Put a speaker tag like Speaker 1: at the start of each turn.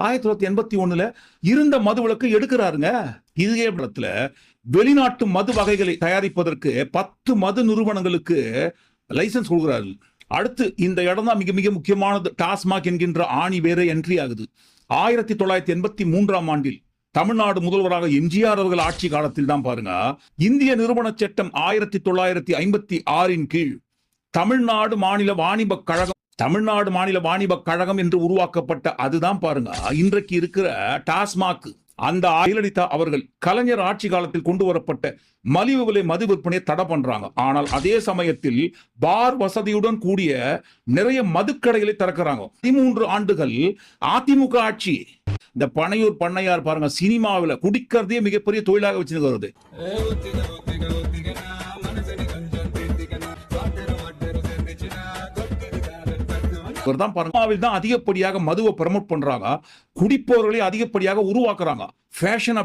Speaker 1: 1981 இருந்த மது விலக்கு எடுக்கிறாருங்க. இதே இடத்துல வெளிநாட்டு மது வகைகளை தயாரிப்பதற்கு 10 மது நிறுவனங்களுக்கு லைசன்ஸ் கொடுக்கிறாரு. அடுத்து இந்த இடம் தான் மிக மிக முக்கியமானது. டாஸ்மாக் என்கின்ற ஆணி வேற என்ட்ரி ஆகுது. 1983 ஆண்டில் தமிழ்நாடு முதல்வராக எம்ஜிஆர் அவர்கள் ஆட்சி காலத்தில் தான் பாருங்க, இந்திய நிறுவன சட்டம் 1956 கீழ் தமிழ்நாடு மாநில வாணிப கழகம் என்று உருவாக்கப்பட்ட அதுதான் பாருங்க இன்றைக்கு இருக்கிற டாஸ்மாக். அந்த ஜெயலலிதா அவர்கள் கலைஞர் ஆட்சி காலத்தில் கொண்டு வரப்பட்ட மலிவு விலை மது விற்பனையை தடை பண்றாங்க. ஆனால் அதே சமயத்தில் பார் வசதியுடன் கூடிய நிறைய மதுக்கடைகளை திறக்கிறாங்க. 13 ஆண்டுகள் அதிமுக ஆட்சி. இந்த பனையூர் பண்ணையார் பாருங்க, சினிமாவில் குடிக்கிறதே மிகப்பெரிய தொழிலாக வச்சிருக்கிறது. அதிகப்படியாக மதுவை ப்ரமோட் பண்றாங்க, குடிப்பவர்களை அதிகப்படியாக உருவாக்குறாங்க. ஃபேஷன்